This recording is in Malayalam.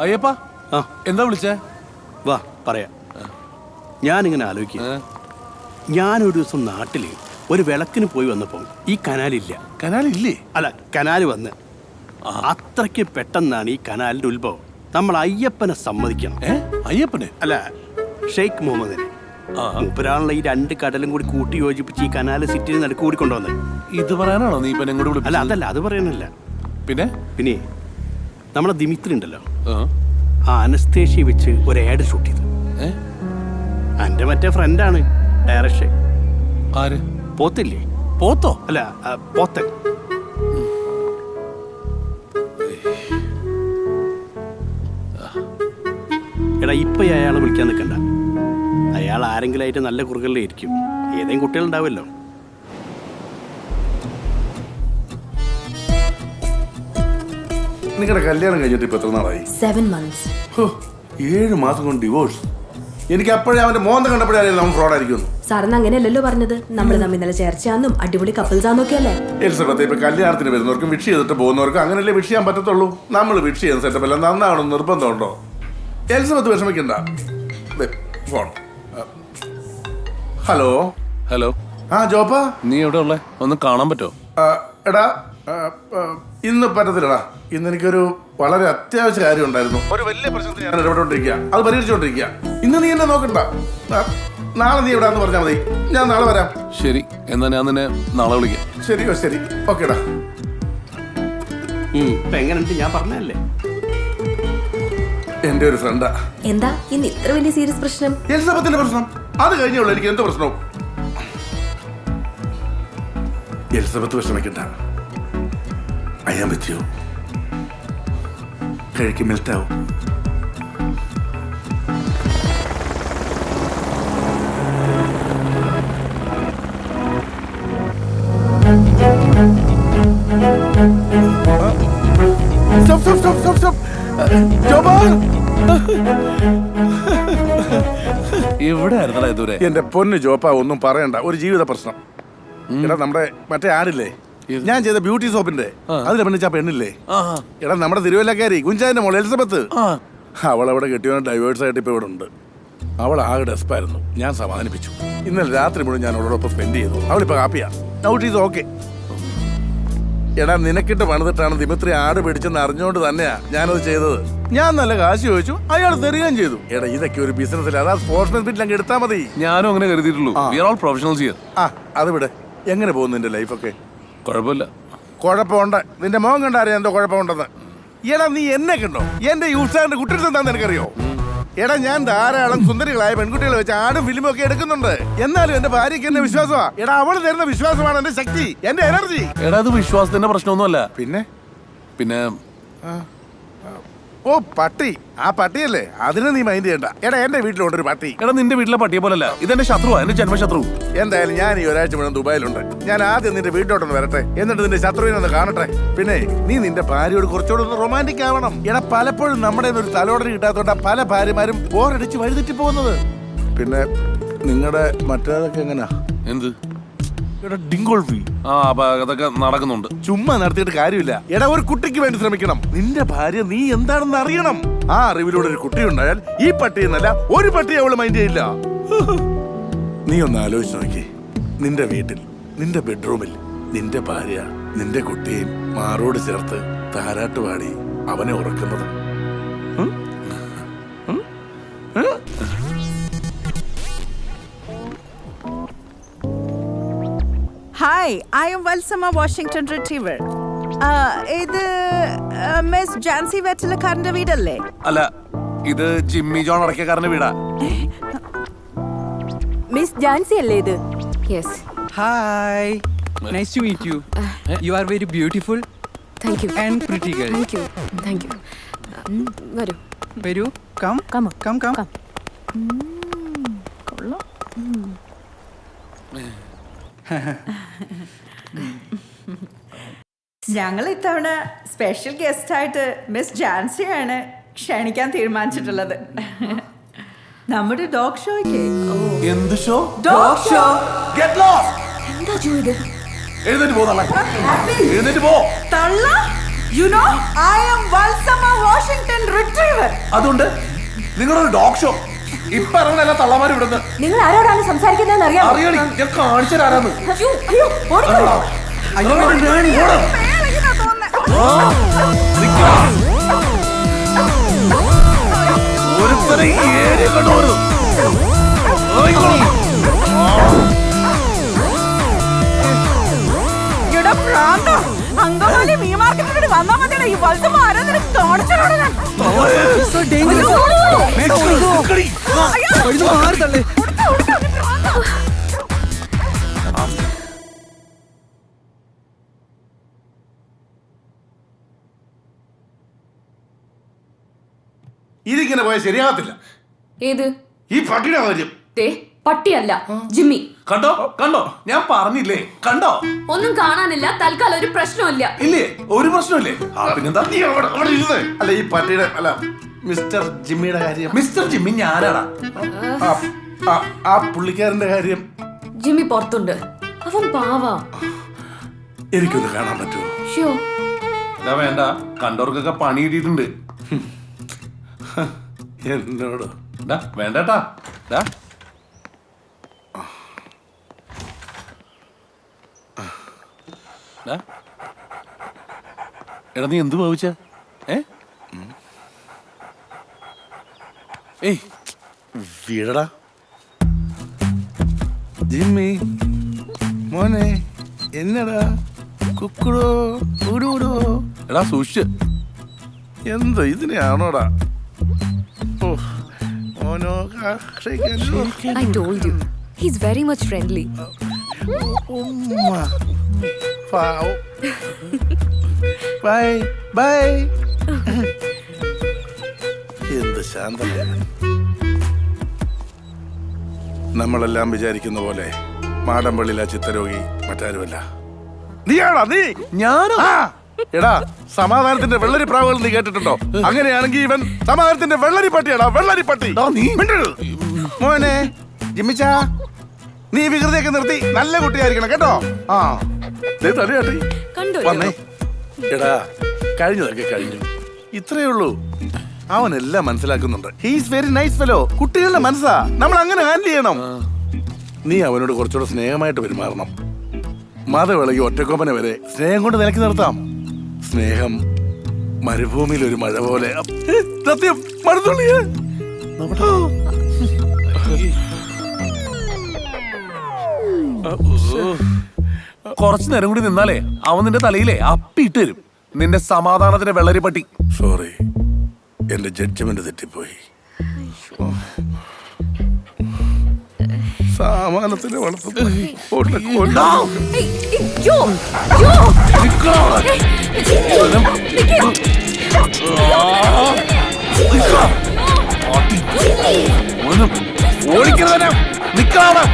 അയ്യപ്പാ എന്താ വിളിച്ചേ? വാ പറയാം. ഞാനിങ്ങനെ ആലോചിക്കുക, ഞാനൊരു ദിവസം നാട്ടിൽ ഒരു വിളക്കിന് പോയി വന്നപ്പോൾ ഈ കനാലില്ല. കനാലില്ലേ? അല്ല, കനാല് വന്ന് അത്രയ്ക്ക് പെട്ടെന്നാണ് ഈ കനാലിന്റെ ഉത്ഭവം. നമ്മൾ അയ്യപ്പനെ സമ്മതിക്കണം. അയ്യപ്പനെ അല്ല, ഷെയ്ഖ് മുഹമ്മദിനെ. മൂപ്പരാണല്ലോ ഈ രണ്ട് കടലും കൂടി കൂട്ടി യോജിപ്പിച്ച് ഈ കനാല് സിറ്റിയിൽ നടുക്ക് കൂടി കൊണ്ടുവന്നത്. ഇത് പറയാനാണോ നീ ഇപ്പൊ എന്നോട് അല്ല, അതല്ല, അത് പറയാനല്ല. പിന്നെ നമ്മളെ ദിമിത്രി ഉണ്ടല്ലോ, ആ അനസ്തേഷ്യ വെച്ച് ഒരു ആഡ് ഷൂട്ട് ചെയ്തു. എന്റെ മറ്റേ ഫ്രണ്ടാണ് ഡയറക്ഷൻ. ആര്? പോത്തില്ലേ? പോത്തോ? അല്ല, പോത്തൻ. എടാ, ഇപ്പൊ അയാളെ വിളിക്കാൻ നിൽക്കണ്ട. അയാൾ ആരെങ്കിലും ആയിട്ട് നല്ല കുറുകളിലായിരിക്കും. ഏതെങ്കിലും കുട്ടികളുണ്ടാവുമല്ലോ. നിങ്ങളുടെ കല്യാണം കഴിഞ്ഞിട്ട് ഇപ്പൊ എത്ര നാളായി? 7 months. 7 മാസം കൊണ്ട് ഡിവോഴ്സ്. എനിക്ക് അപ്പോഴേ അവന്റെ മോന്ത കണ്ടപ്പോഴേ നമ്മൾ ഫ്രോഡ് ആയിരിക്കും. സാറിന് അങ്ങനെയല്ലല്ലോ പറഞ്ഞത്. നമ്മൾ തമ്മിൽ നല്ല ചേർച്ചയാന്നും അടിപൊളി കപ്പിൾസാന്നൊക്കെ അല്ലേ? എലിസബത്ത്, ഇപ്പൊ കല്യാണത്തിന് വരുന്നവർക്കും വിഷ് ചെയ്തിട്ട് പോകുന്നവർക്കും അങ്ങനെയല്ലേ വിഷ് ചെയ്യാൻ പറ്റത്തുള്ളൂ. നമ്മൾ വിഷ് ചെയ്യുന്ന സെറ്റപ്പ് എല്ലാം നന്നാവണം നിർബന്ധമുണ്ടോ? എലിസബത്ത് വിഷമിക്കണ്ട. ഫോൺ. ഹലോ. ഹലോ. ജോപ്പാ, നീ എവിടെ ഉള്ളേ? ഒന്ന് കാണാൻ പറ്റോ? എടാ, ഇന്ന് പറ്റത്തില്ലടാ. ഇന്ന് എനിക്കൊരു വളരെ അത്യാവശ്യ കാര്യം ഉണ്ടായിരുന്നു. ഒരു വലിയ പ്രശ്നത്തിൽ ഞാൻ ഇടപെട്ടോണ്ടിരിക്കുക, അത് പരിഹരിച്ചോണ്ടിരിക്കുക. ഇന്ന് നീ എന്നെ നോക്കണ്ട. നാളെ നീ എവിടാന്ന് പറഞ്ഞാൽ മതി, ഞാൻ നാളെ വരാം. ശരി, എന്നാ ഞാൻ നിന്നെ നാളെ വിളിക്കാം. ശരിയോ? ശരി, ഓക്കേടാ. ഇപ്പൊ എങ്ങനെയുണ്ട്? ഞാൻ പറഞ്ഞല്ലേ, എന്റെ ഒരു ഫ്രണ്ടാ. എന്താ ഇന്ന് ഇത്ര വലിയ സീരിയസ് പ്രശ്നം? എലിസബത്തിന്റെ പ്രശ്നം. അത് കഴിഞ്ഞുള്ളൂ എനിക്ക് എന്ത് പ്രശ്നവും. എലിസബത്ത് വിഷമിക്കണ്ട. I am with you. കഴിക്ക്, മെൽറ്റാവും. എവിടെ ആയിരുന്നടാ ഇതുവരെ? എന്റെ പൊന്ന് ജോപ്പ, ഒന്നും പറയണ്ട. ഒരു ജീവിത പ്രശ്നം. എടാ, നമ്മുടെ മറ്റേ ആടില്ലേ, ഞാൻ ചെയ്ത ബ്യൂട്ടി സോപ്പിന്റെ അതിലെ പെണ്ണിച്ചാ പെണ്ണില്ലേ? എടാ, നമ്മുടെ തിരുവല്ലക്കാരി കുഞ്ചാന്റെ മോൾ എലിസബത്ത്. അവളവിടെ കെട്ടിയോ ഡൈവേഴ്സ് ആയിട്ട് ഇപ്പൊ ഇവിടെ ഉണ്ട്. അവൾ ആകെ ഡെസ്പായിരുന്നു. ഞാൻ സമാധാനിപ്പിച്ചു. ഇന്നലെ രാത്രി മുഴുവൻ ഞാൻ അവളോടൊപ്പം സ്പെൻഡ് ചെയ്തു. അവളിപ്പോ ഹാപ്പിയാ. Out is okay. എടാ, നിനക്കിട്ട് പണിതിട്ടാണ് ദിമിത്രി ആട് പിടിച്ചെന്ന് അറിഞ്ഞുകൊണ്ട് തന്നെയാ ഞാനത് ചെയ്തത്. ഞാൻ നല്ല കാശ് ചോദിച്ചു, അയാൾ തരികയും ചെയ്തു. എടാ, ഇതൊക്കെ ഒരു ബിസിനസ്സിൽ, അതാ സ്പോർട്സ്മാൻ സ്പിരിറ്റ് അങ്ങ് എടുത്താൽ മതി. ഞാനും അങ്ങനെ കരുതിയിട്ടുള്ളൂ. We are all professionals here. അത് വിടെ. എങ്ങനെ പോകുന്നു നിന്റെ ലൈഫൊക്കെ? കുഴപ്പമില്ല. കുഴപ്പമുണ്ട്. നിന്റെ മോൻ കണ്ടറിയാം എന്തോ കുഴപ്പമുണ്ടെന്ന്. എടാ, നീ എന്നെ കണ്ടോ? എന്റെ യൂസാറിന്റെ കുട്ടികൾ എന്താന്ന് എനിക്കറിയോ? എടാ, ഞാൻ ധാരാളം സുന്ദരികളായ പെൺകുട്ടികളെ വെച്ച് ആടും ഫിലിമും ഒക്കെ എടുക്കുന്നുണ്ട്. എന്നാലും എന്റെ ഭാര്യയ്ക്ക് എന്നെ വിശ്വാസമാ. എടാ, അവള് തരുന്ന വിശ്വാസമാണ് എന്റെ ശക്തി, എന്റെ എനർജി. എടാ, അത് വിശ്വാസത്തിന്റെ പ്രശ്നമൊന്നുമല്ല. പിന്നെ ഓ, പട്ടി. ആ പട്ടിയല്ലേ, അതിനെ നീ മൈൻഡ് ചെയ്യണ്ട. എടാ, എന്റെ വീട്ടിലുണ്ടൊരു പട്ടി. എടാ, നിന്റെ വീട്ടിലെ പട്ടിയെ പോലല്ല, ഇതെന്റെ ശത്രുവാ, എന്റെ ജന്മശത്രു. എന്തായാലും ഞാൻ ഈ ഒരാഴ്ച മുഴുവൻ ദുബായിലുണ്ട്. ഞാൻ ആദ്യം നിന്റെ വീട്ടിലോട്ടൊന്ന് വരട്ടെ, എന്നിട്ട് നിന്റെ ശത്രുവിനെ ഒന്ന് കാണട്ടെ. പിന്നെ നീ നിന്റെ ഭാര്യയോട് കുറച്ചുകൂടെ ഒന്ന് റൊമാൻറ്റിക് ആവണം. എടാ, പലപ്പോഴും നമ്മുടെ ഒരു തലോടന കിട്ടാത്തോണ്ടാ പല ഭാര്യമാരും ബോറടിച്ച് വഴിതെറ്റി പോകുന്നത്. പിന്നെ നിങ്ങളുടെ മറ്റേതൊക്കെ എങ്ങനെയാ? എന്ത്? ഡിങ്കോൾഫി. അതൊക്കെ നടക്കുന്നുണ്ട്. ചുമ്മാ നടത്തിയിട്ട് കാര്യമില്ല. എടാ, ഒരു കുട്ടിക്ക് വേണ്ടി ശ്രമിക്കണം. നിന്റെ ഭാര്യ നീ എന്താണെന്ന് അറിയണം. ആ അറിവിലൂടെ ഒരു കുട്ടി ഉണ്ടായാൽ ഈ പട്ടിയെന്നല്ല ഒരു പട്ടിയെ അവള് മൈൻഡ് ചെയ്യില്ല. നീ ഒന്ന് ആലോചിച്ച് നോക്കി. നിന്റെ വീട്ടിൽ, നിന്റെ ബെഡ്റൂമിൽ നിന്റെ ഭാര്യ നിന്റെ കുട്ടിയെയും മാറോട് ചേർത്ത് താരാട്ടുപാടി അവനെ ഉറക്കുന്നത്. Hi, I am Valsama Washington Retriever. ഇത് മിസ് ജാൻസി വെറ്റലക്കാരന്റെ വീടല്ലേ? അല്ല, ഇത് ജിമ്മി ജോൺ അടക്കക്കാരന്റെ വീടാ. മിസ് ജാൻസി അല്ലേ ഇത്? Yes. Hi. Nice to meet you. You are very beautiful. Thank you. And pretty girl. Thank you. Thank you. വരൂ. വരൂ. Come. Come. Come, come. Come. കൊള്ളാം. ഞങ്ങൾ ഇത്തവണ സ്പെഷ്യൽ ഗസ്റ്റ് ആയിട്ട് മിസ് ജാൻസിയാണ് ക്ഷണിക്കാൻ തീരുമാനിച്ചിട്ടുള്ളത്. നമ്മുടെ ഡോഗ് ഷോയ്ക്ക്. എന്ത് show? Dog show. Get lost. എന്താ ചെയ്ത്? എഴുന്നേറ്റ് പോ തള്ള. എഴുന്നേറ്റ് പോ. തള്ള? You know, I am Valsama Washington Retriever. Doctor. അതുകൊണ്ട് നിങ്ങളൊരു ഡോഗ് ഷോ ഇപ്പൊ ഇറങ്ങുന്ന എല്ലാ തള്ളമാരും ഇവിടുന്ന് നിങ്ങൾ ആരോടാണ് സംസാരിക്കുന്നതെന്ന് അറിയാമോ? അറിയണി ഞാൻ കാണിച്ചു തരാന്ന് അയ്യോ, അയ്യോ, ഓടിക്കോ. ഒരുത്തരെ ഈ ഏരിയ കണ്ടോരു എടാ പ്രാന്തോ, അങ്കമാലി മീൻ മാർക്കറ്റിൽ വന്നാ മതിയുടെ ഈ വത്സമ ആരാധന കാണിച്ചിട്ടുണ്ട് ഞാൻ. So dangerous. ഇത് മാറി തള്ളേ. ഇതിങ്ങനെ പോയാൽ ശരിയാകത്തില്ല. ഏത്? ഈ പട്ടിയുടെ കാര്യം. ദേ, പട്ടിയല്ല ജിമ്മി. കണ്ടോ കണ്ടോ ഞാൻ പറഞ്ഞില്ലേ, കണ്ടോ? ഒന്നും കാണാനില്ല, തൽക്കാലം ഒരു പ്രശ്നമില്ല. ഇല്ലേ, ഒരു പ്രശ്നമില്ലേ? പിന്നെന്താ? നീ അവിടെ ഇരുന്ന്. അല്ല ഈ പട്ടിയുടെ അല്ല മിസ്റ്റർ ജിമ്മിയുടെ കാര്യം. മിസ്റ്റർ ജിമ്മി ഞാനാടാ. ആ പുള്ളിക്കാരന്റെ കാര്യം ജിമ്മി പുറത്തുണ്ട്. അവൻ പാവാ. എനിക്കൊന്ന് കാണാൻ പറ്റുമോ? ഷോ. ഇതാ വേണ്ട, കണ്ടവർക്കൊക്കെ പണി കിട്ടിയിട്ടുണ്ട്. എന്നോട് വേണ്ടട്ടാ. എടാ നീ എന്ത് ഭാവിച്ച? ഏയ് വീടടാ ജിമ്മി മോനെ, എന്നടാ കുക്കുടോ ഊടൂടോ. എടാ സൂക്ഷിച്ച്. എന്തോ ഇതിനെയാണോടാ? ഓ മോനോ I told you. He's very much friendly. Bye bye. എന്ത് ശാന്തമാണ്. നമ്മളെല്ലാം വിചാരിക്കുന്ന പോലെ മാടമ്പള്ളിയിലെ ചിത്തരോഗി മറ്റാരുമല്ല. നീയാണോ നീ? ഞാനോ? എടാ സമാധാനത്തിന്റെ വെള്ളരി പ്രാവുകൾ നീ കേട്ടിട്ടുണ്ടോ? അങ്ങനെയാണെങ്കിൽ ഇവൻ സമാധാനത്തിന്റെ വെള്ളരി പട്ടിയാടാ, വെള്ളരി പട്ടി. മോനെ ജിമ്മിച്ചാ, നീ വികൃതിയൊക്കെ നിർത്തി നല്ല കുട്ടിയായിരിക്കണം കേട്ടോ. ആ തലയാട്ടി വന്നേ. എടാ കഴിഞ്ഞതൊക്കെ കഴിഞ്ഞു, ഇത്രയേ ഉള്ളൂ. അവനെല്ലാം മനസ്സിലാക്കുന്നുണ്ട്. He's very nice fellow. കുട്ടികളുടെ മനസ്സാ നമ്മൾ അങ്ങനെ ഹാൻഡിൽ ചെയ്യണം. നീ അവനോട് കുറച്ചുകൂടെ സ്നേഹമായിട്ട് പെരുമാറണം. മതവിളകി ഒറ്റക്കൊമ്പനെ വരെ സ്നേഹം കൊണ്ട് നിലക്കി നിർത്താം. സ്നേഹം മരുഭൂമിയിൽ ഒരു മഴ പോലെ. സത്യം മഴത്തുള്ളിയേ. കുറച്ചു നേരം കൂടി നിന്നാലേ അവൻ നിന്റെ തലയിലെ അപ്പിയിട്ട് തരും. നിന്റെ സമാധാനത്തിന്റെ വെള്ളരിപ്പട്ടി. സോറി, എന്റെ ജഡ്ജ്മെന്റ് തെറ്റിപ്പോയി. സാമാനത്തിന്റെ വളർത്തുന്നു. Hey, Joe! ഓടിക്കുന്നവനെ നിക്കണം.